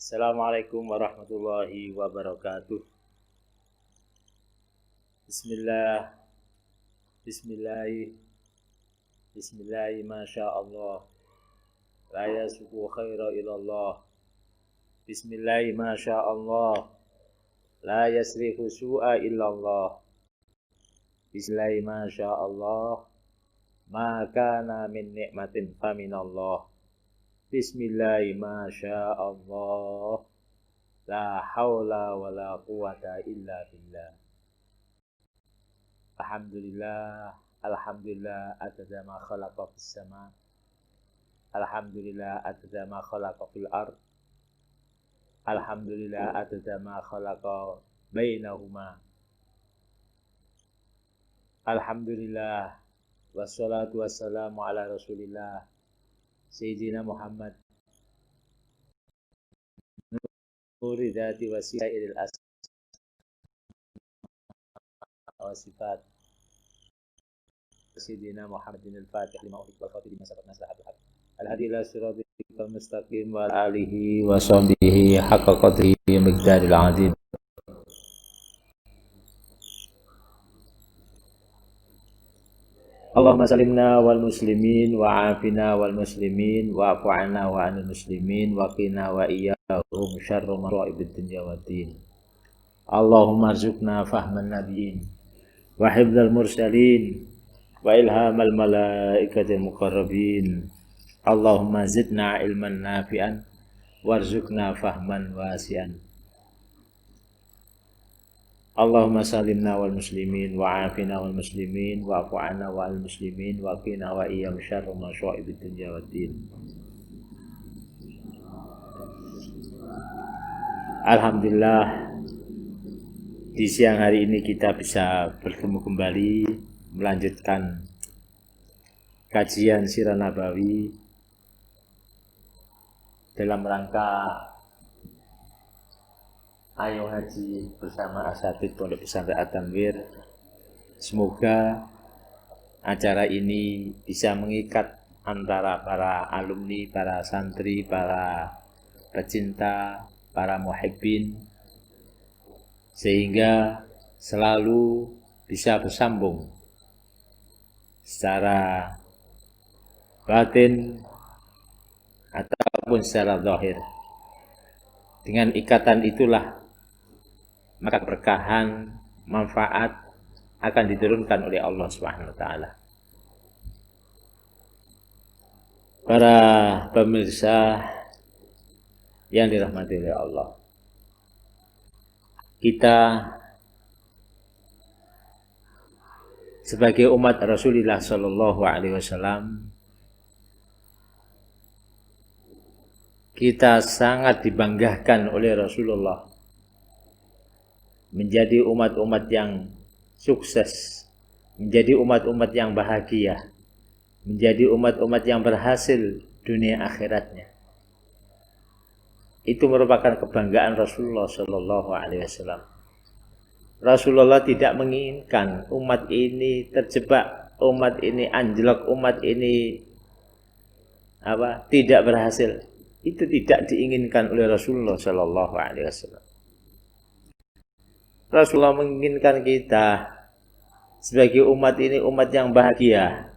Assalamualaikum warahmatullahi wabarakatuh. Bismillah, Bismillah, Bismillah, Masya Allah. La yasuku khaira ilallah. Bismillah, Masya Allah. La yasrifu su'a illallah. Bismillah, Masya Allah. Ma kana min ni'matin faminallah. Bismillah, Masya Allah. La hawla wa la quwata illa billah. Alhamdulillah, Alhamdulillah adada ma khalaqa fis sama. Alhamdulillah adada ma khalaqa fil ard. Alhamdulillah adada ma khalaqa bainahuma. Alhamdulillah wassalatu wassalamu ala Rasulillah Sayyidina Muhammad nuri dzati wasilail asma wa sifat Sayyidina Muhammadin al-Fatih lima uhiq wal khatib lima sabaq naslahatul haq al-hadi ila siratal mustaqim wa alihi wa sahbihi haqqa qadrihi miqdaril azim. Allahumma salimna wal muslimin wa afina wal muslimin wa afu anna wa anil muslimin wa qina wa iyyahum syarra masa'ibid dunya waddin. Allahumma arzuqna fahman nabiyyin wa hifdzal mursalin wa ilhamal malaikatil muqarrabin. Allahumma zidna ilman nafi'an warzuqna fahman wasi'an. Allahumma salimna wal muslimin wa afina wal muslimin wa afu anna wa al muslimin wa qina wa iyyahum syarra masa'ibid dunya waddin. Alhamdulillah, di siang hari ini kita bisa bertemu kembali melanjutkan kajian Sirah Nabawi dalam rangka Ayo Haji bersama Asatidz Pondok Pesantren At-Tanwir. Semoga acara ini bisa mengikat antara para alumni, para santri, para pecinta, para muhibbin, sehingga selalu bisa bersambung secara batin ataupun secara zahir. Dengan ikatan itulah maka keberkahan, manfaat akan diturunkan oleh Allah Subhanahu wa taala. Para pemirsa yang dirahmati oleh Allah, kita sebagai umat Rasulullah sallallahu alaihi wasallam, kita sangat dibanggakan oleh Rasulullah menjadi umat-umat yang sukses, menjadi umat-umat yang bahagia, menjadi umat-umat yang berhasil dunia akhiratnya. Itu merupakan kebanggaan Rasulullah sallallahu alaihi wasallam. Rasulullah tidak menginginkan umat ini terjebak, umat ini anjlok, umat ini tidak berhasil. Itu tidak diinginkan oleh Rasulullah sallallahu alaihi wasallam. Rasulullah menginginkan kita sebagai umat ini umat yang bahagia,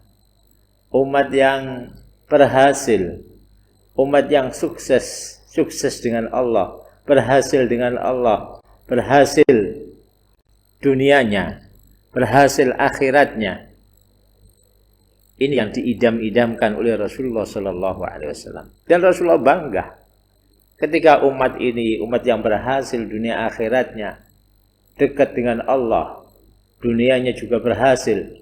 umat yang berhasil, umat yang sukses, sukses dengan Allah, berhasil dengan Allah, berhasil dunianya, berhasil akhiratnya. Ini yang diidam-idamkan oleh Rasulullah sallallahu alaihi wasallam. Dan Rasulullah bangga ketika umat ini umat yang berhasil dunia akhiratnya, dekat dengan Allah, dunianya juga berhasil.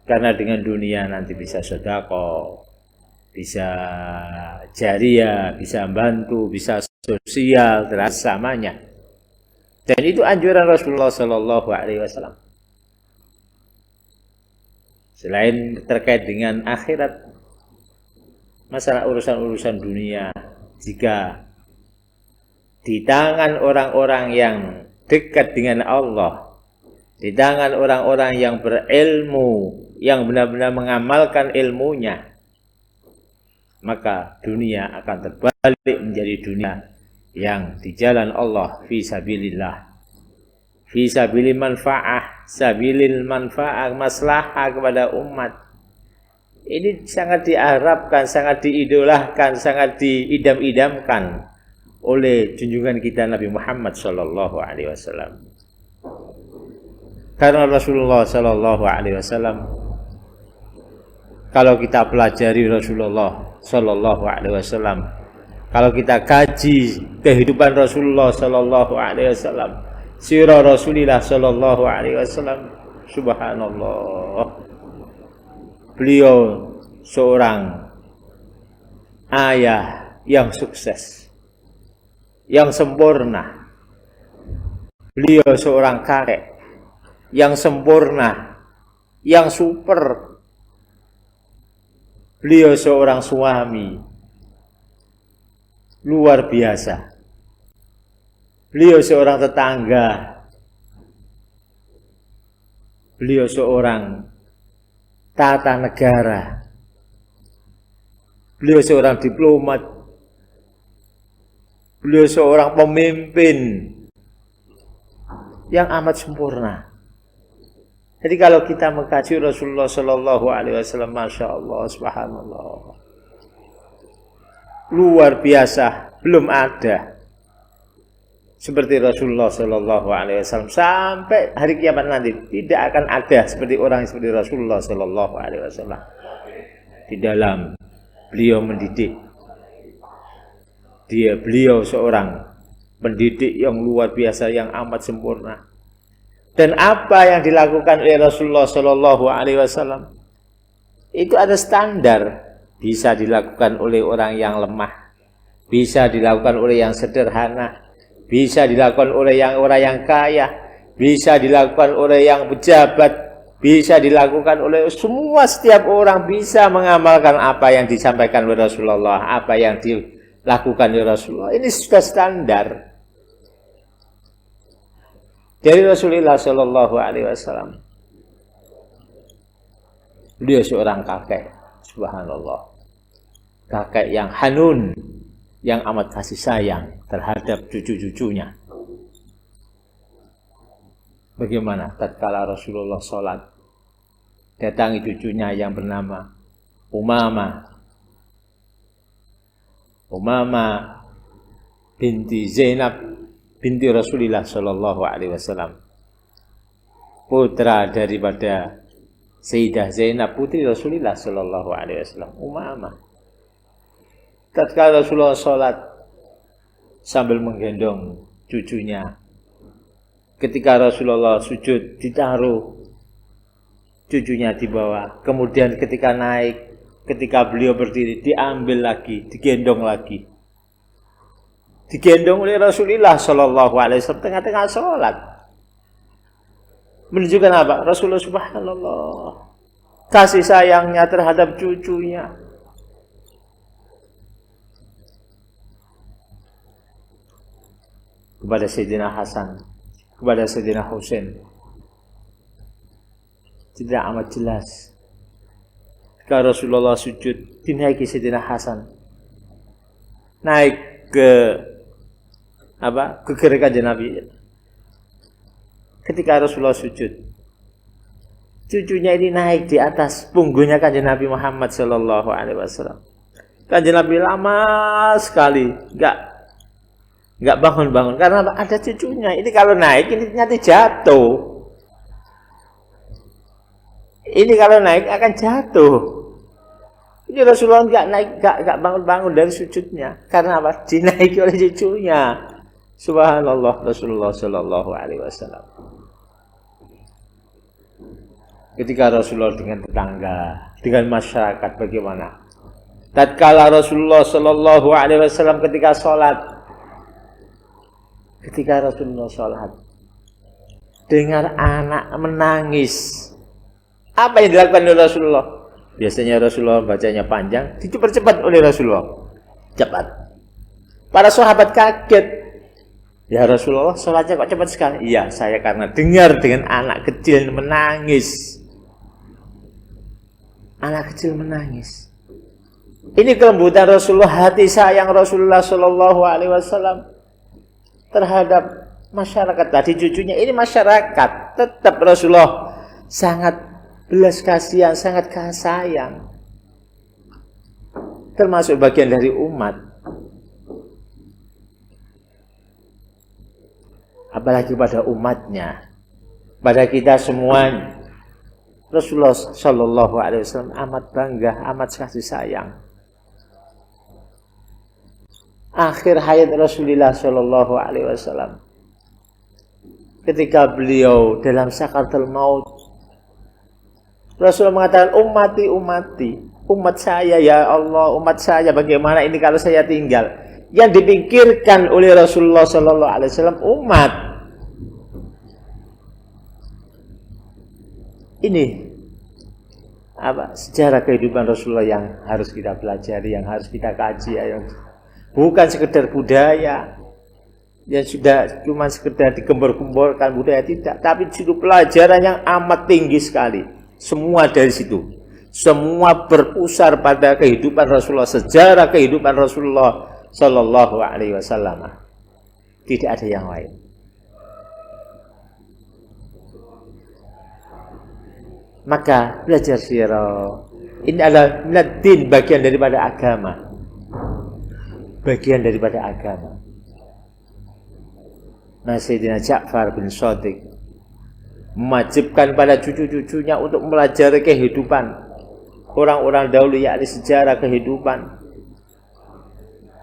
Karena dengan dunia nanti bisa sedekah, bisa jariah, bisa bantu, bisa sosial, samanya. Dan itu anjuran Rasulullah sallallahu alaihi wasallam. Selain terkait dengan akhirat, masalah urusan-urusan dunia, jika di tangan orang-orang yang dekat dengan Allah, di tangan orang-orang yang berilmu, yang benar-benar mengamalkan ilmunya, maka dunia akan terbalik menjadi dunia yang di jalan Allah fi sabilillah, fi sabilil manfaah, sabilil manfaah, maslahah kepada umat. Ini sangat diharapkan, sangat diidolakan, sangat diidam-idamkan oleh junjungan kita Nabi Muhammad sallallahu alaihi wasallam. Karena Rasulullah sallallahu alaihi wasallam, kalau kita pelajari Rasulullah sallallahu alaihi wasallam, kalau kita kaji kehidupan Rasulullah sallallahu alaihi wasallam, sirah Rasulullah sallallahu alaihi wasallam, subhanallah, beliau seorang ayah yang sukses, yang sempurna. Beliau seorang kakek yang sempurna, yang super. Beliau seorang suami luar biasa. Beliau seorang tetangga. Beliau seorang tata negara. Beliau seorang diplomat. Beliau seorang pemimpin yang amat sempurna. Jadi kalau kita mengkaji Rasulullah Sallallahu Alaihi Wasallam, masya Allah, subhanallah, luar biasa, belum ada seperti Rasulullah Sallallahu Alaihi Wasallam sampai hari kiamat nanti. Tidak akan ada seperti orang seperti Rasulullah Sallallahu Alaihi Wasallam di dalam beliau mendidik. Beliau seorang pendidik yang luar biasa, yang amat sempurna. Dan apa yang dilakukan oleh Rasulullah Sallallahu Alaihi Wasallam itu ada standar. Bisa dilakukan oleh orang yang lemah, bisa dilakukan oleh yang sederhana, bisa dilakukan oleh orang yang kaya, bisa dilakukan oleh yang pejabat, bisa dilakukan oleh semua. Setiap orang bisa mengamalkan apa yang disampaikan oleh Rasulullah, apa yang dilakukan oleh Rasulullah. Ini sudah standar dari Rasulullah Sallallahu Alaihi Wasallam. Beliau seorang kakek, subhanallah, kakek yang hanun, yang amat kasih sayang terhadap cucu-cucunya. Bagaimana tatkala Rasulullah sholat, datangi cucunya yang bernama Umamah binti Zainab binti Rasulullah Sallallahu Alaihi Wasallam, putra daripada Sayyidah Zainab putri Rasulullah Sallallahu Alaihi Wasallam, Umamah. Tatkala Rasulullah sholat sambil menggendong cucunya, ketika Rasulullah sujud ditaruh cucunya di bawah, kemudian ketika naik, ketika beliau berdiri diambil lagi, digendong lagi. Digendong oleh Rasulullah Sallallahu Alaihi Wasallam tengah-tengah sholat. Menunjukkan apa? Rasulullah subhanallah, kasih sayangnya terhadap cucunya. Kepada Sayyidina Hasan, kepada Sayyidina Husain, tidak amat jelas. Ketika Rasulullah sujud, dinaiki Sayyidina Hasan, naik ke kanjeng Nabi. Ketika Rasulullah sujud, cucunya ini naik di atas punggungnya kanjeng Nabi Muhammad Sallallahu Alaihi Wasallam. Kanjeng Nabi lama sekali nggak bangun-bangun karena ada cucunya. Ini kalau naik ini nanti jatuh. Ini kalau naik akan jatuh. Ini Rasulullah nggak bangun-bangun dari sujudnya. Karena apa? Dinaiki oleh cucunya. Subhanallah, Rasulullah Sallallahu Alaihi Wasallam. Ketika Rasulullah dengan tetangga, dengan masyarakat bagaimana? Tatkala Rasulullah Sallallahu Alaihi Wasallam ketika Rasulullah sholat, dengar anak menangis, apa yang dilakukan oleh Rasulullah? Biasanya Rasulullah bacanya panjang, dipercepat oleh Rasulullah, cepat. Para sahabat kaget. Ya Rasulullah, sholatnya kok cepat sekali? Iya, saya karena dengar dengan anak kecil menangis. Anak kecil menangis. Ini kelembutan Rasulullah, hati sayang Rasulullah Shallallahu Alaihi Wasallam terhadap masyarakat. Tadi cucunya ini masyarakat, tetap Rasulullah sangat belas kasihan, sangat kasih sayang. Termasuk bagian dari umat. Apalagi pada umatnya, pada kita semuanya. Rasulullah Shallallahu Alaihi Wasallam amat bangga, amat kasih sayang. Akhir hayat Rasulullah Shallallahu Alaihi Wasallam, ketika beliau dalam sakaratul maut, Rasulullah mengatakan, ummati, umat saya ya Allah, umat saya bagaimana ini kalau saya tinggal. Yang dipikirkan oleh Rasulullah Shallallahu Alaihi Wasallam umat. Ini apa sejarah kehidupan Rasulullah yang harus kita pelajari, yang harus kita kaji, yang bukan sekedar budaya yang sudah cuma sekedar digembor-gemborkan budaya, tidak, tapi itu pelajaran yang amat tinggi sekali. Semua dari situ, semua berpusar pada kehidupan Rasulullah, sejarah kehidupan Rasulullah Shallallahu Alaihi Wasallam. Tidak ada yang lain. Maka belajar sirah ini adalah minad-din, bagian daripada agama. Bagian daripada agama. Nah, Sayyidina Ja'far bin Shadiq mewajibkan pada cucu-cucunya untuk mempelajari kehidupan orang-orang dahulu, yakni sejarah kehidupan.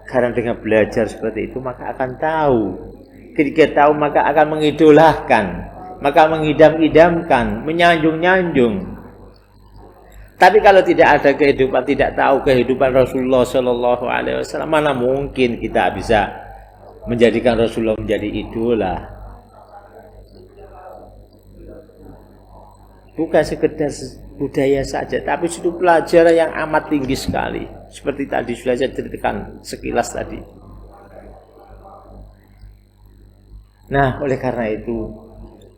Karena dengan belajar seperti itu maka akan tahu. Ketika tahu maka akan mengidolahkan, maka mengidam-idamkan, menyanjung-nyanjung. Tapi kalau tidak ada kehidupan, tidak tahu kehidupan Rasulullah Shallallahu Alaihi Wasallam, mana mungkin kita bisa menjadikan Rasulullah menjadi idola. Bukan sekedar budaya saja, tapi itu pelajaran yang amat tinggi sekali. Seperti tadi sudah saya ceritakan sekilas tadi. Nah, oleh karena itu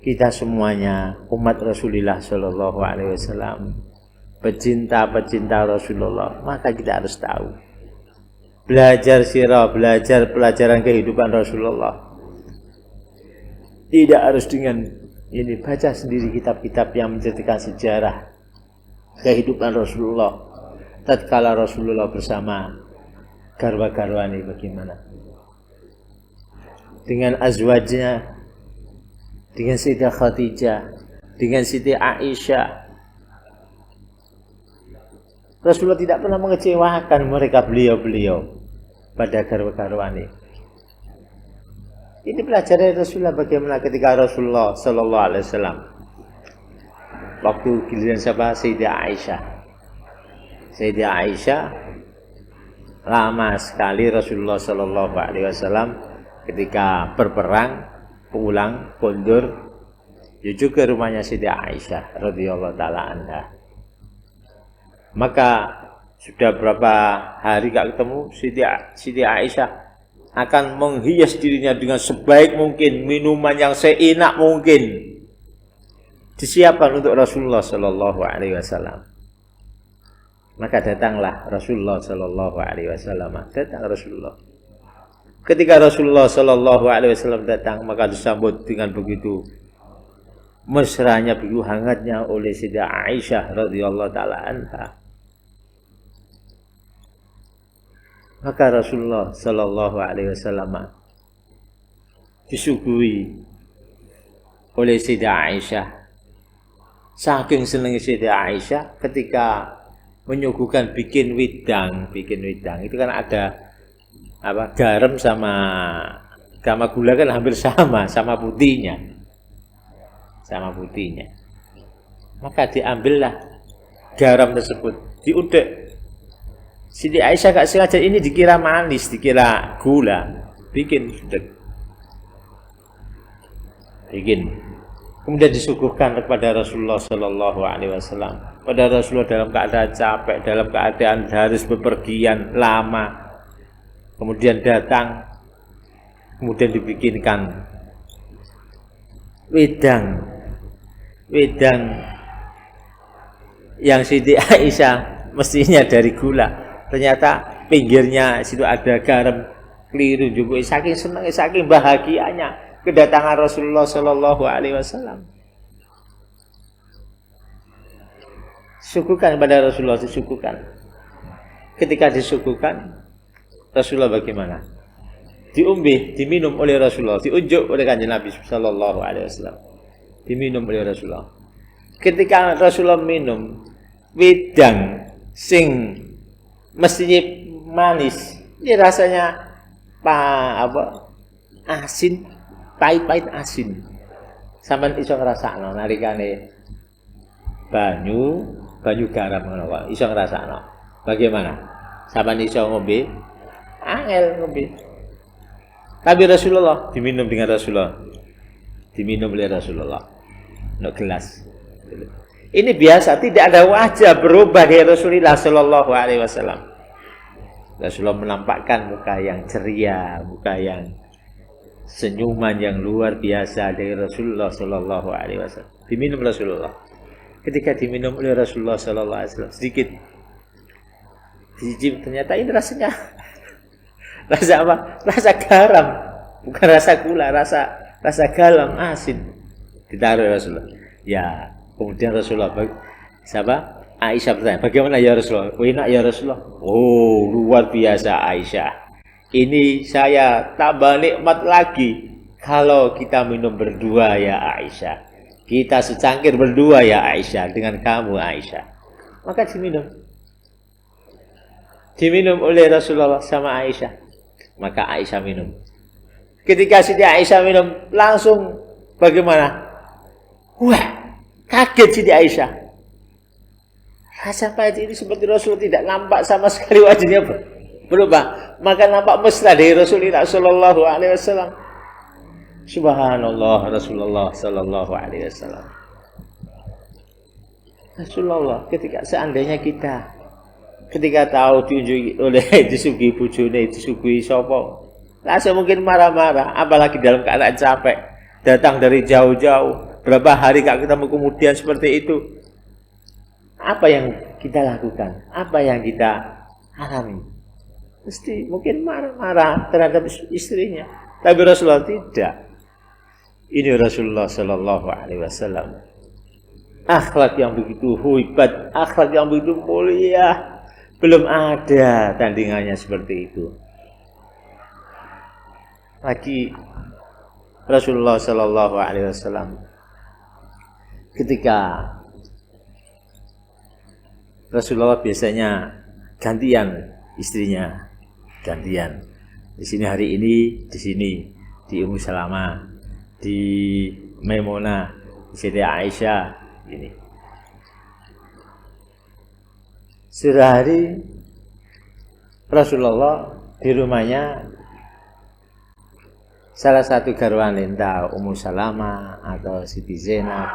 kita semuanya umat Rasulullah Shallallahu Alaihi Wasallam, pecinta-pecinta Rasulullah, maka kita harus tahu. Belajar sirah, belajar pelajaran kehidupan Rasulullah. Tidak harus dengan ini, baca sendiri kitab-kitab yang menceritakan sejarah kehidupan Rasulullah. Tatkala Rasulullah bersama garwa-garwani bagaimana? Dengan azwajnya, dengan Sayyidah Khadijah, dengan Siti Aisyah. Rasulullah tidak pernah mengecewakan mereka, beliau-beliau pada garwa-garwani. Ini pelajaran Rasulullah bagaimana ketika Rasulullah Sallallahu Alaihi Wasallam waktu giliran siapa? Sayyidah Aisyah. Sayyidah Aisyah lama sekali Rasulullah Sallallahu Alaihi Wasallam ketika berperang pulang kondur menuju ke rumahnya Sayyidah Aisyah radhiyallahu taala anha. Maka sudah berapa hari gak ketemu, Siti Aisyah akan menghias dirinya dengan sebaik mungkin, minuman yang seenak mungkin disiapkan untuk Rasulullah Shallallahu Alaihi Wasallam. Maka datanglah Rasulullah Shallallahu Alaihi Wasallam. Datang Rasulullah. Ketika Rasulullah Shallallahu Alaihi Wasallam datang, maka disambut dengan begitu mesranya, begitu hangatnya oleh Siti Aisyah radhiyallahu taala anha. Maka Rasulullah Shallallahu Alaihi Wasallam disuguhi oleh Sayyidah Aisyah. Saking senang Sayyidah Aisyah ketika menyuguhkan bikin widang itu kan ada apa, garam sama gula kan hampir sama putihnya. Maka diambillah garam tersebut, diudek. Siti Aisyah gak sengaja, ini dikira manis, dikira gula, bikin. Kemudian disuguhkan kepada Rasulullah Shallallahu Alaihi Wasallam. Pada Rasulullah dalam keadaan capek, dalam keadaan harus bepergian lama. Kemudian datang, kemudian dibikinkan wedang yang Siti Aisyah mestinya dari gula, ternyata pinggirnya situ ada garam, keliru juga. Saking senangnya, saking bahagianya kedatangan Rasulullah Shallallahu Alaihi Wasallam. Suguhkan kepada Rasulullah, disuguhkan. Ketika disuguhkan, Rasulullah bagaimana? Diumbi, diminum oleh Rasulullah, diunjuk oleh Kanjeng Nabi Shallallahu Alaihi Wasallam, diminum oleh Rasulullah. Ketika Rasulullah minum, wedang sing mestinya manis, ini rasanya asin, pahit-pahit asin. Sampeyan iso ngrasakno nalikane banyu garam ngono kok iso ngrasakno. Bagaimana? Sampeyan iso ngombe? Angel ngombe. Tapi Rasulullah diminum dengan Rasulullah. Diminum oleh Rasulullah. Nek gelas. Ini biasa, tidak ada wajah berubah dari Rasulullah Shallallahu Alaihi Wasallam. Rasulullah menampakkan muka yang ceria, muka yang senyuman yang luar biasa dari Rasulullah Shallallahu Alaihi Wasallam. Diminum Rasulullah. Ketika diminum oleh Rasulullah Sallallahu Alaihi Wasallam sedikit dicicip, ternyata ini rasanya rasa apa? Rasa garam, bukan rasa gula, rasa garam asin. Ditaruh Rasulullah. Ya, kemudian Rasulullah siapa? Aisyah bertanya, bagaimana ya Rasulullah? Enak ya Rasulullah? Oh, luar biasa Aisyah. Ini saya tambah nikmat lagi kalau kita minum berdua ya Aisyah. Kita secangkir berdua ya Aisyah dengan kamu Aisyah. Maka diminum. Diminum oleh Rasulullah sama Aisyah. Maka Aisyah minum. Ketika Siti Aisyah minum, langsung bagaimana? Wah, kaget Siti Aisyah. Rasa pahit ini seperti Rasulullah tidak nampak sama sekali wajahnya berubah. Maka nampak mesra dari Rasulullah Sallallahu Alaihi Wasallam. Subhanallah Rasulullah Sallallahu Alaihi Wasallam. Rasulullah ketika seandainya kita ketika tahu diunjuki oleh disuguhi bojone, disuguhi sapa, langsung mungkin marah-marah, apalagi dalam keadaan capek, datang dari jauh-jauh, berapa hari gak ketemu kemudian seperti itu. Apa yang kita lakukan? Apa yang kita alami? Mesti mungkin marah-marah terhadap istrinya. Tapi Rasulullah tidak. Ini Rasulullah Sallallahu Alaihi Wasallam. Akhlak yang begitu hebat, akhlak yang begitu mulia, belum ada tandingannya seperti itu. Lagi Rasulullah Sallallahu Alaihi Wasallam ketika Rasulullah biasanya gantian istrinya, gantian. Di sini hari ini, di sini di Ummu Salamah, di Maimunah, di Siti Aisyah ini. Sehari Rasulullah di rumahnya salah satu garwan entah Ummu Salamah atau Siti Zainab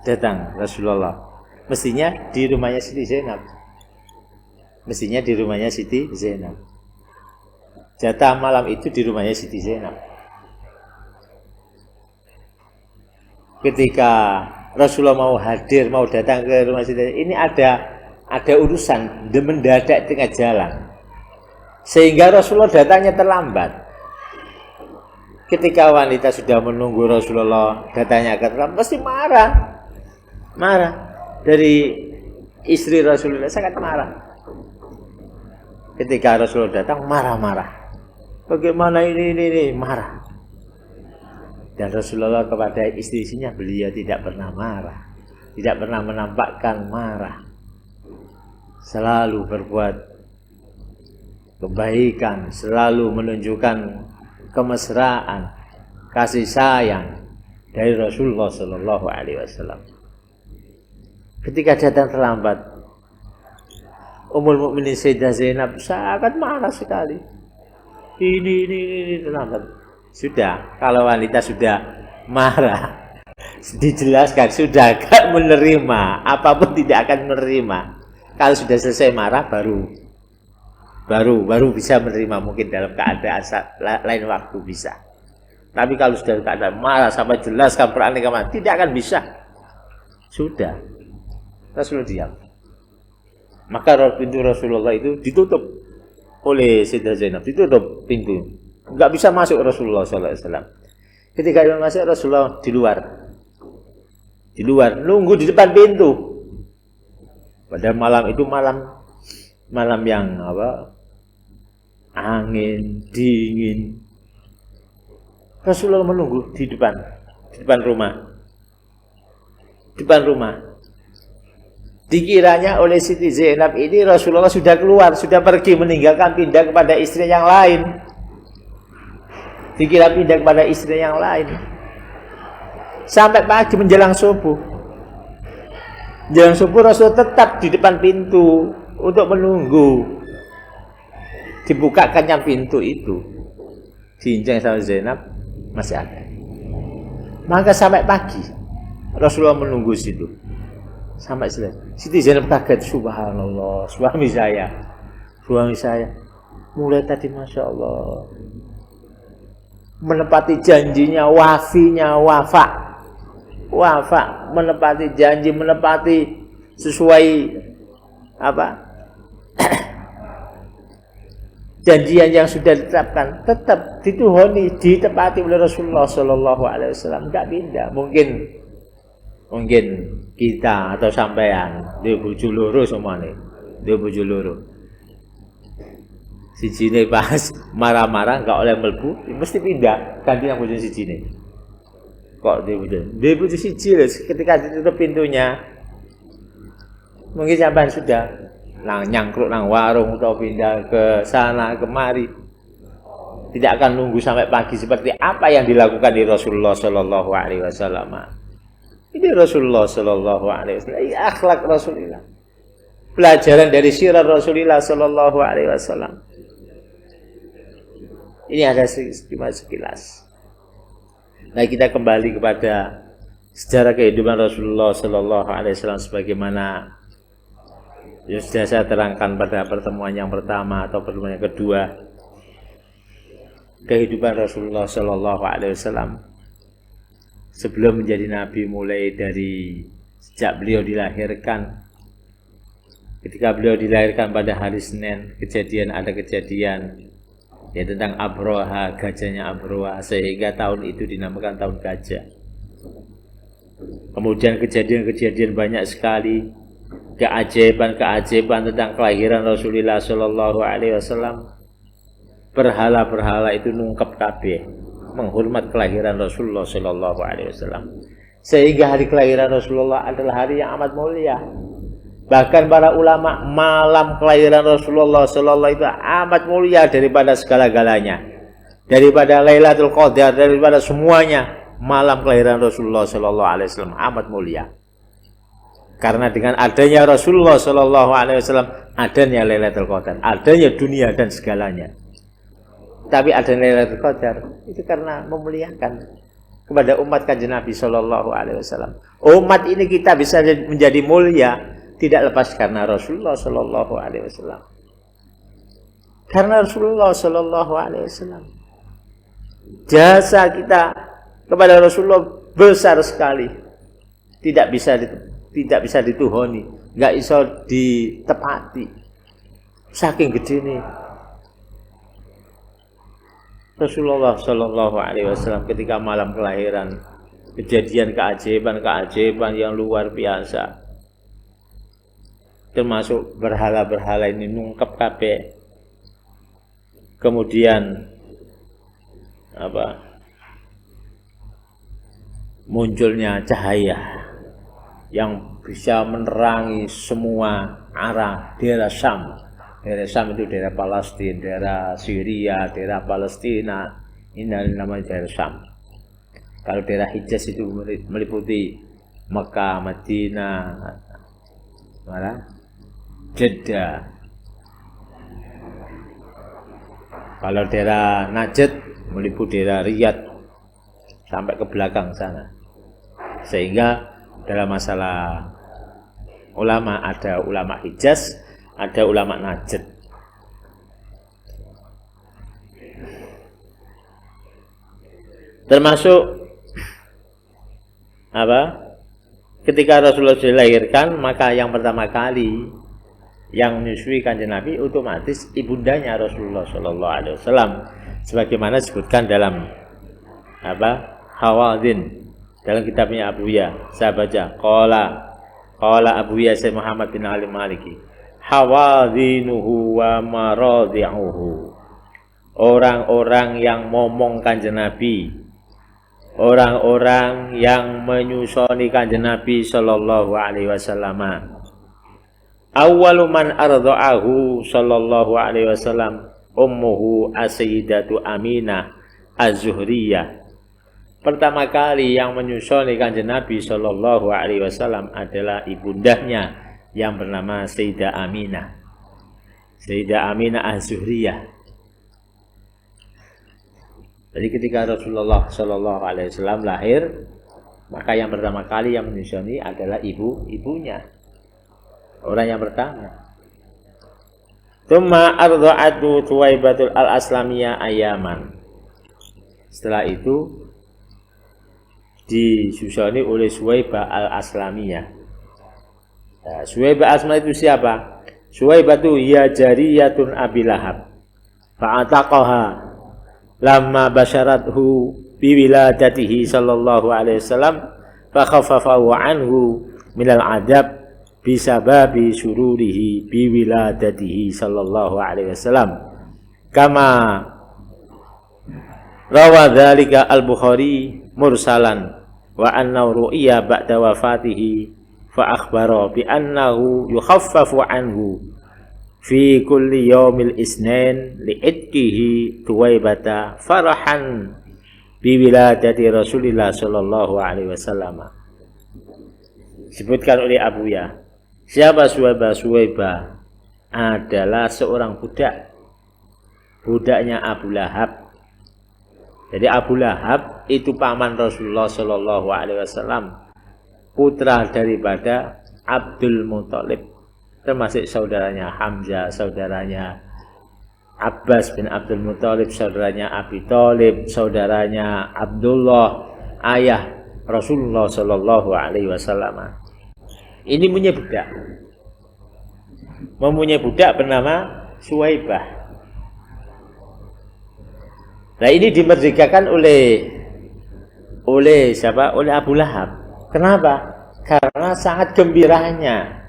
datang Rasulullah. Mestinya di rumahnya Siti Zainab. Mestinya di rumahnya Siti Zainab. Jatah malam itu di rumahnya Siti Zainab. Ketika Rasulullah mau hadir, mau datang ke rumah Siti Zainab, ini ada urusan mendadak tengah jalan. Sehingga Rasulullah datangnya terlambat. Ketika wanita sudah menunggu Rasulullah datangnya agak terlambat, pasti marah. Marah. Dari istri Rasulullah sangat marah. Ketika Rasulullah datang marah-marah. Bagaimana ini marah. Dan Rasulullah kepada istri-istrinya beliau tidak pernah marah. Tidak pernah menampakkan marah. Selalu berbuat kebaikan, selalu menunjukkan kemesraan, kasih sayang dari Rasulullah Sallallahu Alaihi Wasallam. Ketika datang terlambat, Ummul Mukminin Sayyidah Zainab sangat marah sekali. Ini terlambat. Sudah, kalau wanita sudah marah, dijelaskan sudah gak menerima, apapun tidak akan menerima. Kalau sudah selesai marah baru bisa menerima, mungkin dalam keadaan lain waktu bisa. Tapi kalau sudah keadaan marah sampai jelaskan perangai, tidak akan bisa. Sudah, Rasulullah diam. Maka pintu Rasulullah itu ditutup oleh Sayyidah Zainab, ditutup pintu. Enggak bisa masuk Rasulullah sallallahu alaihi wasallam. Ketika dia masuk, Rasulullah di luar nunggu di depan pintu. Pada malam itu malam yang angin dingin. Rasulullah menunggu di depan rumah. Dikiranya oleh Siti Zainab ini Rasulullah sudah keluar, sudah pergi meninggalkan, pindah kepada istri yang lain. Dikira pindah kepada istri yang lain. Sampai pagi menjelang subuh. Menjelang subuh Rasul tetap di depan pintu untuk menunggu dibukakannya pintu itu. Diinjak sama Zainab masih ada. Maka sampai pagi Rasulullah menunggu situ. Sampai selesai. Siti Zainab kaget, subhanallah, suami saya mulai tadi masya Allah menepati janjinya, wafa, menepati janji, menepati sesuai janjian yang sudah ditetapkan, tetap dituhoni, ditepati oleh Rasulullah Shallallahu Alaihi Wasallam, tidak pindah. Mungkin kita atau sampean dia bojo loro semuanya, dia bojo loro. Sijine pas marah-marah enggak oleh melbu, mesti pindah ganti yang bojo sijine. Kok dia bojo siji ketika ditutup pintunya, mungkin sampean sudah nyangkruk nang warung atau pindah ke sana kemari. Tidak akan nunggu sampai pagi seperti apa yang dilakukan di Rasulullah Shallallahu Alaihi Wasallam. Ini Rasulullah Shallallahu Alaihi Wasallam, ini akhlak Rasulullah, pelajaran dari sirah Rasulullah Shallallahu Alaihi Wasallam. Ini ada cuma sekilas. Nah, kita kembali kepada sejarah kehidupan Rasulullah Shallallahu Alaihi Wasallam sebagaimana yang sudah saya terangkan pada pertemuan yang pertama atau pertemuan yang kedua. Kehidupan Rasulullah Shallallahu Alaihi Wasallam sebelum menjadi nabi, mulai dari sejak beliau dilahirkan. Ketika beliau dilahirkan pada hari Senin, ada kejadian ya tentang Abroha, gajahnya Abroha, sehingga tahun itu dinamakan tahun gajah. Kemudian kejadian-kejadian banyak sekali, keajaiban tentang kelahiran Rasulullah Shallallahu Alaihi Wasallam. Berhala-berhala itu nungkep kabeh menghormat kelahiran Rasulullah Shallallahu Alaihi Wasallam, sehingga hari kelahiran Rasulullah adalah hari yang amat mulia. Bahkan para ulama, malam kelahiran Rasulullah Shallallahu itu amat mulia daripada segala-galanya, daripada Lailatul Qadar, daripada semuanya. Malam kelahiran Rasulullah Shallallahu Alaihi Wasallam amat mulia, karena dengan adanya Rasulullah Shallallahu Alaihi Wasallam adanya Lailatul Qadar, adanya dunia dan segalanya. Tapi ada Lailatul Qadar itu karena memuliakan kepada umat Kanjeng Nabi Shallallahu Alaihi Wasallam. Umat ini kita bisa menjadi mulia tidak lepas karena Rasulullah Shallallahu Alaihi Wasallam. Karena Rasulullah Shallallahu Alaihi Wasallam, jasa kita kepada Rasulullah besar sekali, tidak bisa dituhoni, nggak bisa ditepati, saking gede nih. Rasulullah Shallallahu Alaihi Wasallam ketika malam kelahiran, kejadian keajaiban yang luar biasa, termasuk berhala-berhala ini nungkep kabeh. Kemudian munculnya cahaya yang bisa menerangi semua arah daerah Syam. Daerah Syam itu daerah Palestina, daerah Syria, daerah Palestina. Ini namanya daerah Syam. Kalau daerah Hijaz itu meliputi Mekah, Madinah, Jeddah. Kalau daerah Najd meliputi daerah Riyadh sampai ke belakang sana. Sehingga dalam masalah ulama ada ulama Hijaz, ada ulama Najd. Termasuk ketika Rasulullah dilahirkan, maka yang pertama kali yang menyusui kanjeng Nabi otomatis ibundanya Rasulullah Shallallahu Alaihi Wasallam, sebagaimana disebutkan dalam Hawadin dalam kitabnya Abuya. Saya baca, qala Abuya Sayyid Muhammad bin Ali Maliki, hawadinuhu wa maradi'uhu, orang-orang yang ngomong kanjeng Nabi, orang-orang yang menyusoni kanjeng Nabi Shallallahu Alaihi Wasallam. Awwalu man arda'ahu sallallahu alaihi wasallam ummuhu as-sayyidatu Aminah az-Zuhriyah. Pertama kali yang menyusoni kanjeng Nabi sallallahu alaihi wasallam adalah ibundahnya yang bernama Sayyidah Aminah. Sayyidah Aminah az-Zuhriyah. Jadi ketika Rasulullah sallallahu alaihi wasallam lahir, maka yang pertama kali yang menyusoni adalah ibunya. Orang yang pertama. Tsumma arda'atu Thuwaibatul al-Aslamiyah ayaman. Setelah itu disusoni oleh Suwaibah al-Aslamiyah. Nah, Suwaibah al-Aslamiyah itu siapa? Suwaibah itu ya jariyatun Abi Lahab. Fa'ataqaha lamma basyarathu biwiladatihi sallallahu alaihi wasallam fa khaffafahu anhu minal adab bisababi sururihi biwiladatihi sallallahu alaihi wasallam, kama rawa dzalika al-Bukhari mursalan wa annahu ru'iya ba'da wafatihi fa akhbara bi annahu yukhaffafu anhu fi kulli yaumil isnin li'idkihi Thuwaibata farahan biwiladati Rasulillah sallallahu alaihi wasallam. Disebutkan oleh Abuya, siapa Suwaibah? Suwaibah adalah seorang budak, budaknya Abu Lahab. Jadi Abu Lahab itu paman Rasulullah Shallallahu Alaihi Wasallam, putra daripada Abdul Muthalib, termasuk saudaranya Hamzah, saudaranya Abbas bin Abdul Muthalib, saudaranya Abi Thalib, saudaranya Abdullah, ayah Rasulullah Shallallahu Alaihi Wasallam. Ini mempunyai budak bernama Suwaibah. Nah, ini dimerdekakan oleh siapa? Oleh Abu Lahab. Kenapa? Karena sangat gembiranya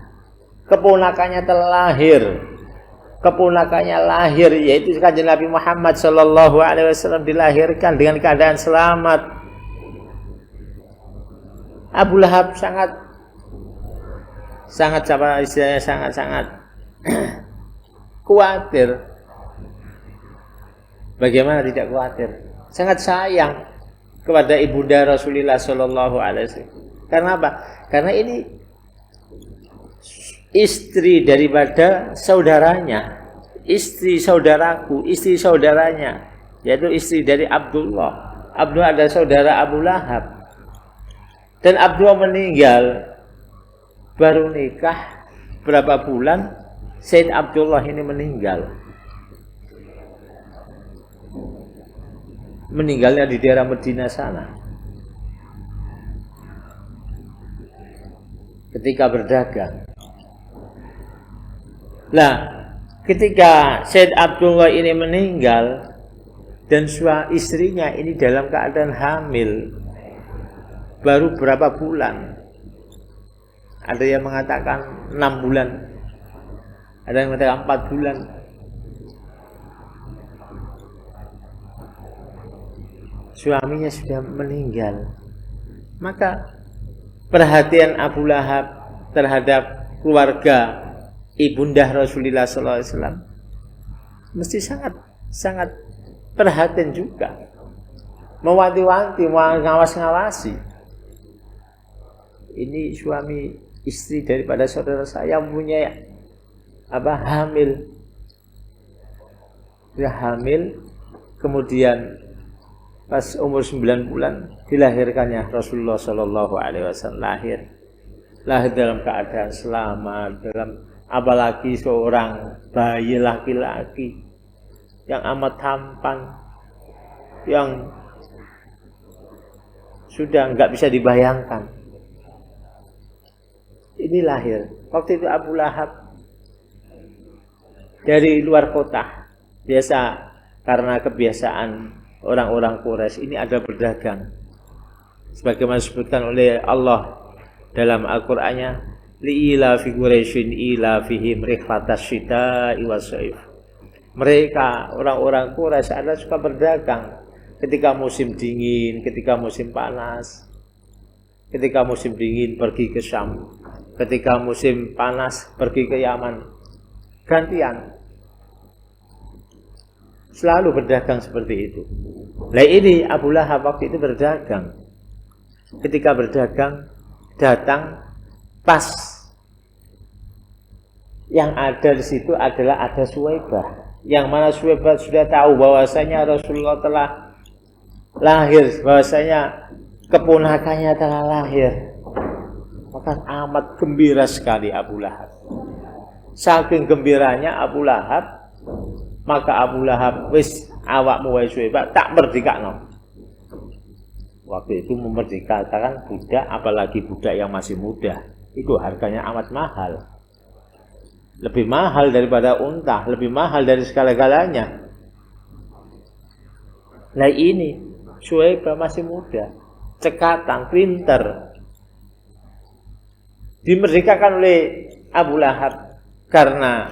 keponakannya terlahir. Keponakannya lahir, yaitu kanjeng Nabi Muhammad Shallallahu Alaihi Wasallam dilahirkan dengan keadaan selamat. Abu Lahab sangat khawatir. Bagaimana tidak khawatir? Sangat sayang kepada ibunda Rasulullah Shallallahu Alaihi Wasallam. Karena apa? Karena ini istri daripada saudaranya, istri saudaraku, istri saudaranya, yaitu istri dari Abdullah. Abdullah adalah saudara Abu Lahab. Dan Abdullah meninggal baru nikah berapa bulan, Sayyid Abdullah ini meninggalnya di daerah Medina sana ketika berdagang. Nah, ketika Sayyid Abdullah ini meninggal dan istrinya ini dalam keadaan hamil baru berapa bulan, ada yang mengatakan 6 bulan, ada yang mengatakan 4 bulan. Suaminya sudah meninggal. Maka perhatian Abu Lahab terhadap keluarga ibunda Rasulullah SAW mesti sangat perhatian juga, mewanti-wanti, ngawas-ngawasi. Ini suami istri daripada saudara saya punya hamil. Dia hamil, kemudian pas umur 9 bulan dilahirkannya Rasulullah Shallallahu Alaihi Wasallam, lahir dalam keadaan selamat, apalagi seorang bayi laki-laki yang amat tampan, yang sudah nggak bisa dibayangkan. Ini lahir. Waktu itu Abu Lahab dari luar kota. Biasa karena kebiasaan orang-orang Quraisy ini ada berdagang. Sebagaimana disebutkan oleh Allah dalam Al-Qur'annya, li'ila fi Quraisyin ila fihim rihlatas syita'i was-shaif. Mereka orang-orang Quraisy adalah suka berdagang ketika musim dingin, ketika musim panas. Ketika musim dingin pergi ke Syam, ketika musim panas pergi ke Yaman. Gantian. Selalu berdagang seperti itu. Nah ini Abu Lahab waktu itu berdagang. Ketika berdagang datang pas yang ada di situ adalah ada Suwaibah. Yang mana Suwaibah sudah tahu bahwasanya Rasulullah telah lahir, bahwasanya keponakannya telah lahir. Maka amat gembira sekali Abu Lahab. Saking gembiranya Abu Lahab, maka Abu Lahab wis awakmu wae Suwaibah tak merdekakno. Waktu itu memerdekakan budak, apalagi budak yang masih muda, itu harganya amat mahal. Lebih mahal daripada unta, lebih mahal dari segala-galanya. Nah ini Suwaibah masih muda, cekatan, pinter, dimerdekakan oleh Abu Lahab karena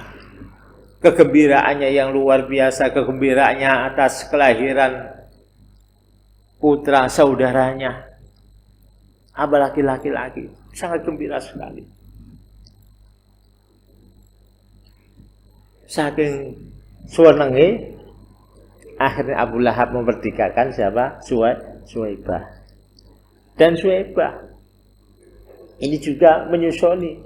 kegembiraannya yang luar biasa, kegembiraannya atas kelahiran putra saudaranya, apalagi laki-laki, sangat gembira sekali. Saking senenge, akhirnya Abu Lahab memerdekakan siapa? Suwaibah. Dan Suwaibah ini juga menyusuli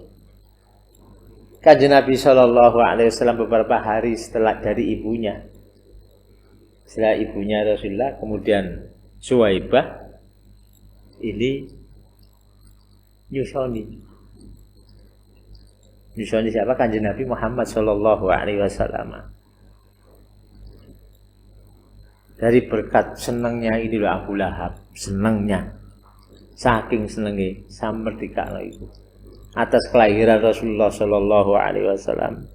Kanjeng Nabi Shallallahu Alaihi Wasallam beberapa hari setelah dari ibunya. Setelah ibunya Rasulullah, kemudian Suwaibah ini nyusoni siapa? Kanjeng Nabi Muhammad Shallallahu Alaihi Wasallam. Dari berkat senangnya ini loh Abu Lahab, senangnya, saking senangnya sampai merdeka itu atas kelahiran Rasulullah Shallallahu Alaihi Wasallam.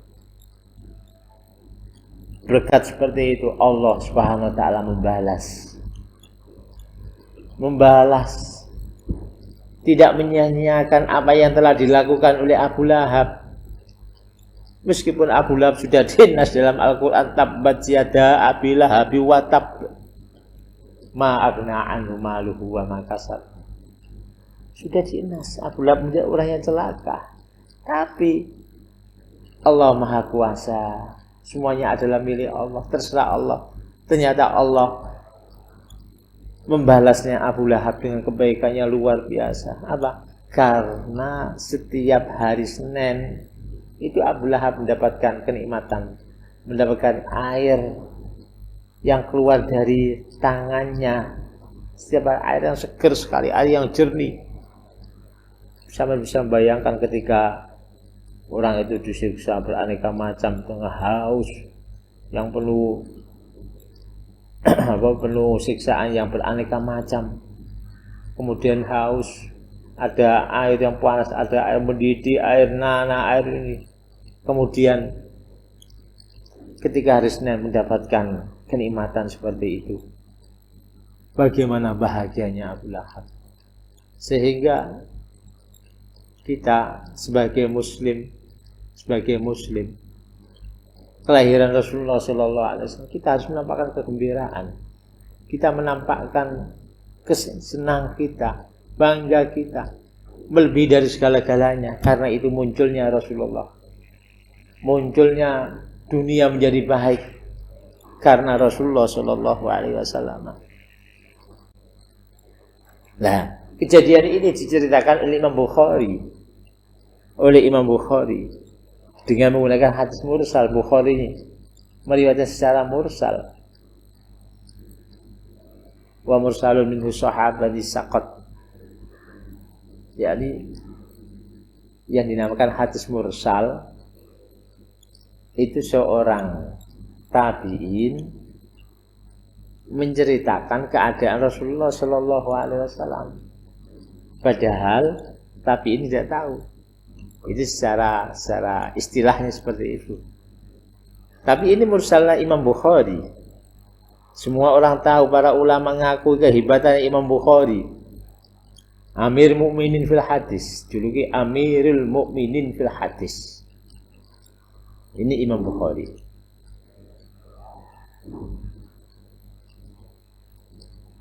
Berkat seperti itu Allah Subhanahu Wa Taala membalas, tidak menyia-nyiakan apa yang telah dilakukan oleh Abu Lahab. Meskipun Abu Lahab sudah dinas dalam Al-Quran, tabbat yada Abi Lahab wa tab ma aghna anhu maluhu wa ma kasab. Sudah dinas, Abu Lahab menjadi orang yang celaka. Tapi Allah Maha Kuasa, semuanya adalah milik Allah, terserah Allah. Ternyata Allah membalasnya Abu Lahab dengan kebaikannya luar biasa. Apa? Karena setiap hari Senin itu Abu Lahab mendapatkan kenikmatan, mendapatkan air yang keluar dari tangannya. Setiap air yang seger sekali, air yang jernih. Sama bisa membayangkan ketika orang itu disiksa beraneka macam tengah haus yang penuh penuh siksaan yang beraneka macam. Kemudian haus, ada air yang panas, ada air mendidih, air nana, air ini. Kemudian ketika hari Senin mendapatkan kenikmatan seperti itu, bagaimana bahagianya Abu Lahab. Sehingga kita sebagai muslim, kelahiran Rasulullah Sallallahu Alaihi Wasallam, kita harus menampakkan kegembiraan, kita menampakkan kesenangan kita, bangga kita, melebihi dari segala-galanya. Karena itu munculnya Rasulullah, munculnya dunia menjadi baik karena Rasulullah Sallallahu Alaihi Wasallam. Nah, kejadian ini diceritakan oleh Imam Bukhari dengan menggunakan hadis mursal. Bukhari ini meriwayatkan secara mursal. Wa mursalun minhu sahabati saqat. yakni yang dinamakan hadis mursal itu seorang tabi'in menceritakan keadaan Rasulullah Shallallahu Alaihi Wasallam, padahal tabi'in tidak tahu. Itu secara istilahnya seperti itu. Tapi ini mursalnya Imam Bukhari. Semua orang tahu, para ulama mengaku kehebatan Imam Bukhari. Amir Mukminin fil hadis, juluki Amirul Mukminin fil hadis. Ini Imam Bukhari.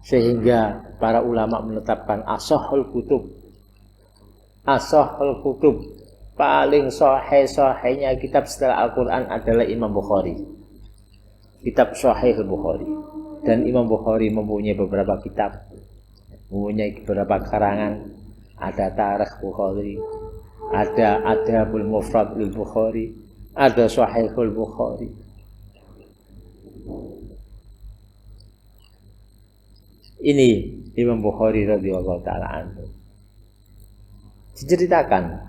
Sehingga para ulama menetapkan ashahul kutub. Ashahul kutub, paling sahih-sahihnya kitab setelah Al-Quran adalah Imam Bukhari. Kitab Sahih Bukhari. Dan Imam Bukhari mempunyai beberapa kitab, mempunyai beberapa karangan. Ada Tarikh Bukhari, ada Adabul Mufrad lil Bukhari, ada Sahihul Bukhari. Ini Imam Bukhari radhiyallahu taala anhu. Diceritakan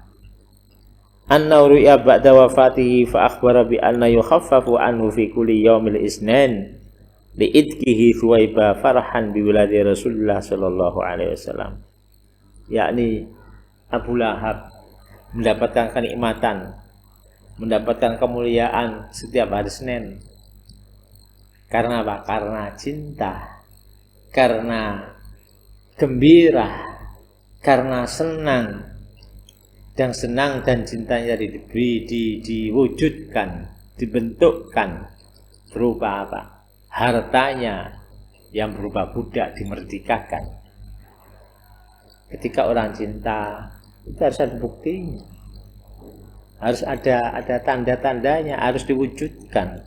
anna ru'ya ba'da wafatihi fa akhbara bi anna yukhaffafu anhu fi kulli yaumil isnin li'idkihi thuwaiba farhan bi wiladi Rasulullah sallallahu alaihi wasallam. Yakni Abu Lahab mendapatkan kenikmatan, mendapatkan kemuliaan setiap hari Senin. Karena apa? Karena cinta, karena gembira, karena senang. Dan senang dan cintanya diwujudkan, dibentukkan berupa apa? Hartanya yang berupa budak dimerdekakan. Ketika orang cinta, itu harus ada buktinya, harus ada tanda-tandanya, harus diwujudkan.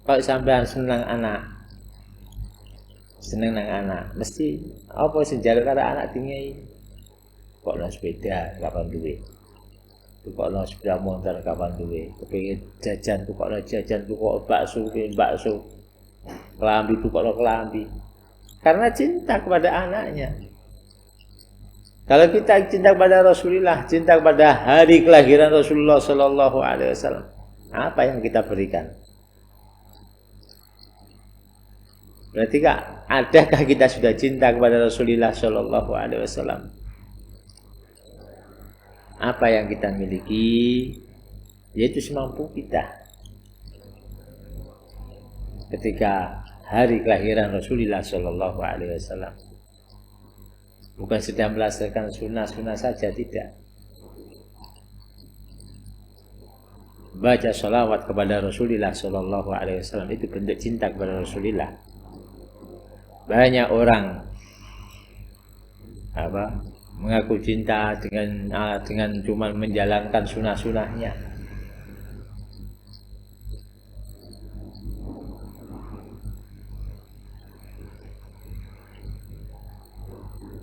Kalau sampean senang anak, mesti apa sejarah karo anak tinggi. Kok lo sepeda kapan duwe, kok lo sepeda motor kapan duwe, kepengin jajan tuh kok lo jajan, tuh kok bakso, kelambi tuh kok lo kelambi. Karena cinta kepada anaknya. Kalau kita cinta kepada Rasulullah, cinta kepada hari kelahiran Rasulullah Sallallahu Alaihi Wasallam, apa yang kita berikan? Berarti adakah kita sudah cinta kepada Rasulullah Sallallahu Alaihi Wasallam? Apa yang kita miliki, yaitu semampu kita. Ketika hari kelahiran Rasulullah Sallallahu Alaihi Wasallam, bukan sedang melaksanakan sunnah-sunnah saja, tidak. Baca sholawat kepada Rasulullah Sallallahu Alaihi Wasallam itu bentuk cinta kepada Rasulullah. Banyak orang mengaku cinta dengan cuma menjalankan sunnah-sunnahnya.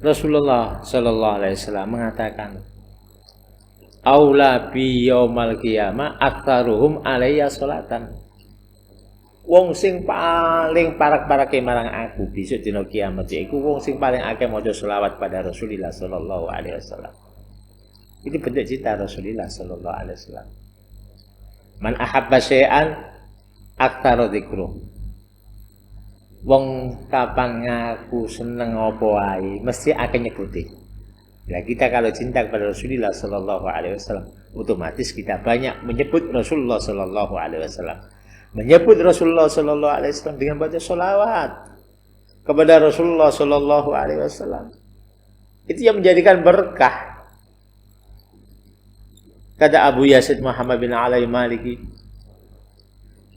Rasulullah Sallallahu Alaihi Wasallam mengatakan, "Aula bi yaumal qiyamah aktsaruhum alayya sholatan." Wong sing paling parak-parake marang aku besok dina kiamat iku wong sing paling akeh maca selawat pada Rasulullah Sallallahu Alaihi Wasallam. Itu bentuk cinta Rasulullah Sallallahu Alaihi Wasallam. Man ahabba syai'an aktsara dzikruh. Wong kapan ngaku seneng apa wae mesti akeh nyebuti. Nah, kita kalau cinta kepada Rasulullah Sallallahu Alaihi Wasallam, otomatis kita banyak menyebut Rasulullah Sallallahu Alaihi Wasallam. Menyebut Rasulullah Sallallahu Alaihi Wasallam dengan baca sholawat kepada Rasulullah Sallallahu Alaihi Wasallam. Itu yang menjadikan berkah. Kata Abu Yazid Muhammad bin Ali Maliki,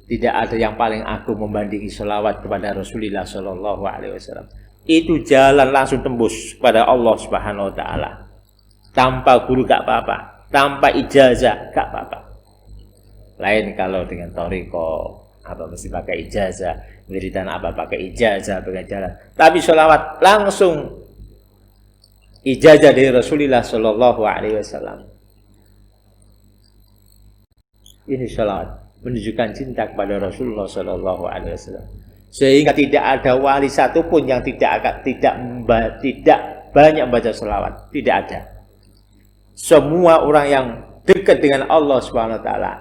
tidak ada yang paling agung membandingi sholawat kepada Rasulullah Sallallahu Alaihi Wasallam. Itu jalan langsung tembus pada Allah Subhanahu Wa Taala. Tanpa guru gak apa-apa, tanpa ijazah gak apa-apa. Lain kalau dengan thariqah mesti pakai ijazah, wiridan pakai ijazah, pakai jalan. Tapi sholawat langsung ijazah dari Rasulullah Sallallahu Alaihi Wasallam. Ini sholawat menunjukkan cinta kepada Rasulullah Sallallahu Alaihi Wasallam. Sehingga tidak ada wali satupun yang tidak banyak baca sholawat, tidak ada. Semua orang yang dekat dengan Allah Subhanahu Wa Taala,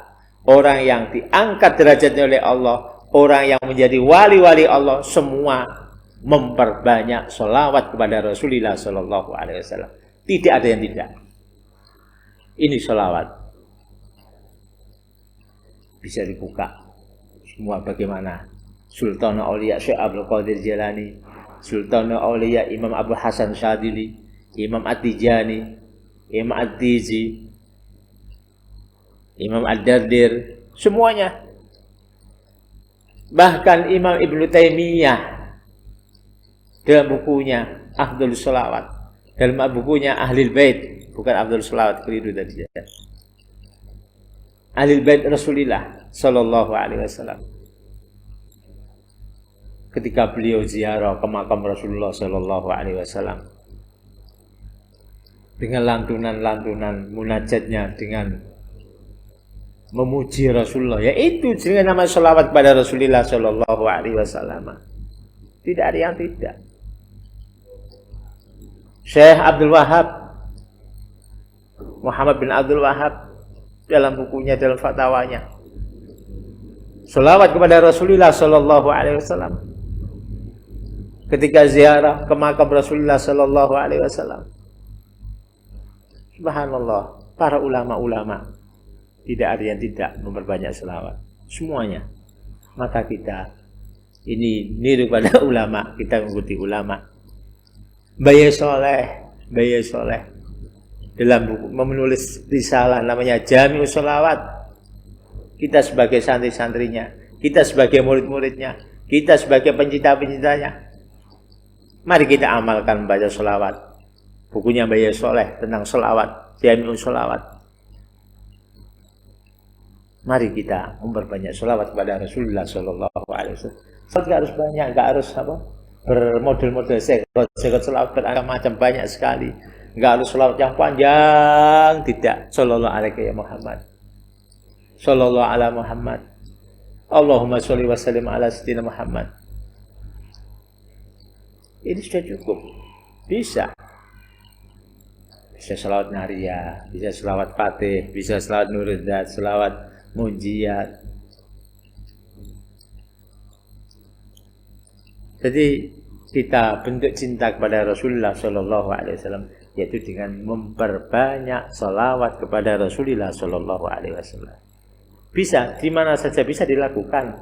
orang yang diangkat derajatnya oleh Allah, orang yang menjadi wali-wali Allah, semua memperbanyak sholawat kepada Rasulullah Sallallahu Alaihi Wasallam. Tidak ada yang tidak. Ini sholawat bisa dibuka semua bagaimana Sultan Aulia Syekh Abdul Qadir Jilani, Sultan Aulia Imam Abu Hasan Syadili, Imam At-Tijani, Imam At-Tizi, Imam Ad-Dardir, semuanya. Bahkan Imam Ibnu Taimiyah dalam bukunya Afdhalus Sholawat, dalam bukunya Ahlul Bait, bukan Afdhalus Sholawat, keliru tadi ya. Ahlul Bait Rasulullah sallallahu alaihi wasallam. Ketika beliau ziarah ke makam Rasulullah sallallahu alaihi wasallam, dengan lantunan-lantunan munajatnya, dengan memuji Rasulullah, yaitu dengan nama sholawat kepada Rasulullah sallallahu alaihi wasallam. Tidak ada yang tidak. Syekh Abdul Wahab, Muhammad bin Abdul Wahab, dalam bukunya, dalam fatwanya, sholawat kepada Rasulullah sallallahu alaihi wasallam ketika ziarah ke makam Rasulullah sallallahu alaihi wasallam. Subhanallah, para ulama-ulama tidak ada yang tidak memperbanyak selawat, semuanya. Maka kita ini niru pada ulama, kita mengikuti ulama. Bayi Soleh dalam buku menulis risalah namanya Jami'us Sholawat. Kita sebagai santri-santrinya, kita sebagai murid-muridnya, kita sebagai pencinta-pencintanya, mari kita amalkan baca sholawat. Bukunya Bayi Soleh tentang sholawat, Jami'us Sholawat. Mari kita memperbanyak sholawat kepada Rasulullah sallallahu alaihi wasallam. Sholawat nggak harus banyak, nggak harus bermodel-model sekot sholawat bermacam banyak sekali. Nggak harus sholawat yang panjang, tidak. Sallallahu alaihi Muhammad, sallallahu ala Muhammad, Allahumma sholli wa sallim ala sayyidina Muhammad. Ini sudah cukup. Bisa sholawat Nariyah, bisa sholawat Fatih, bisa sholawat Nuridat, sholawat Munjiat. Jadi kita bentuk cinta kepada Rasulullah sallallahu alaihi wasallam yaitu dengan memperbanyak salawat kepada Rasulullah sallallahu alaihi wasallam. Bisa di mana saja bisa dilakukan.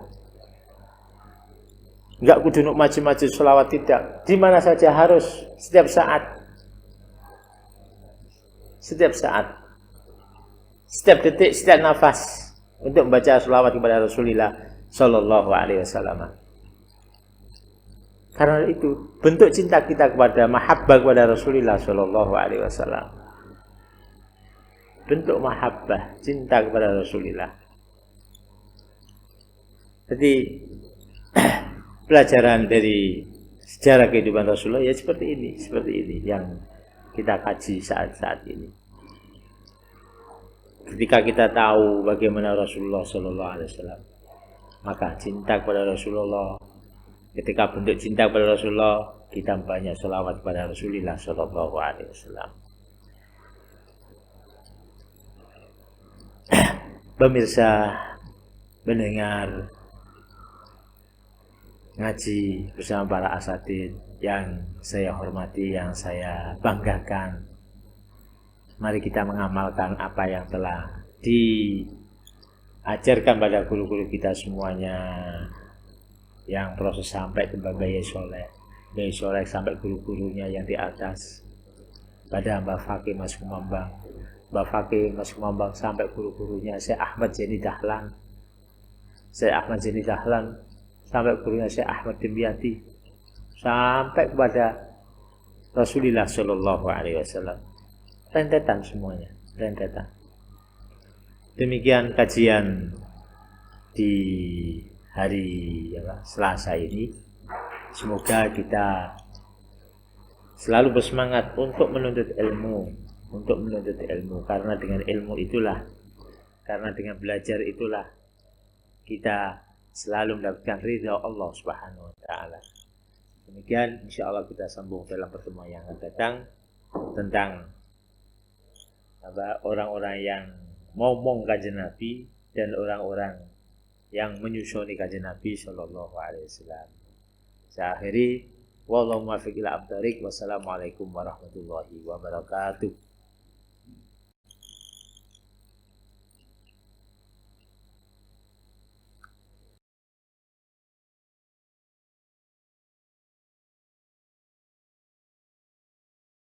Enggak kudu maju-maju salawat, tidak. Di mana saja harus, setiap saat. Setiap saat. Setiap detik, setiap nafas. Untuk membaca sholawat kepada Rasulullah sallallahu alaihi wasallam. Karena itu bentuk cinta kita kepada mahabbah kepada Rasulullah sallallahu alaihi wasallam. Bentuk mahabbah, cinta kepada Rasulullah. Jadi pelajaran dari sejarah kehidupan Rasulullah ya seperti ini yang kita kaji saat-saat ini. Ketika kita tahu bagaimana Rasulullah sallallahu alaihi wasallam, maka cinta kepada Rasulullah. Ketika bentuk cinta kepada Rasulullah, kita banyak sholawat kepada Rasulullah sallallahu alaihi wasallam. Pemirsa mendengar ngaji bersama para asatidz yang saya hormati, yang saya banggakan. Mari kita mengamalkan apa yang telah diajarkan pada guru-guru kita semuanya, yang proses sampai ke Bayi Soleh sampai guru-gurunya yang di atas, pada Mbak Fakih Mas Kumambang, Mbak Fakih Mas Kumambang sampai guru-gurunya Syekh Ahmad Zaini Dahlan, sampai gurunya Syekh Ahmad Dimyati, sampai kepada Rasulullah Shallallahu Alaihi Wasallam. Rentetan semuanya, rentetan. Demikian kajian di hari Selasa ini. Semoga kita selalu bersemangat untuk menuntut ilmu, karena dengan ilmu itulah, karena dengan belajar itulah kita selalu mendapatkan ridha Allah Subhanahu wa taala. Demikian insyaallah kita sambung dalam pertemuan yang akan datang tentang orang-orang yang ngomong kanjeng Nabi dan orang-orang yang menyusoni kanjeng Nabi sallallahu alaihi wasallam. Saya akhiri, wallahu muwaffiq ila aqdariq. Wassalamualaikum warahmatullahi wabarakatuh.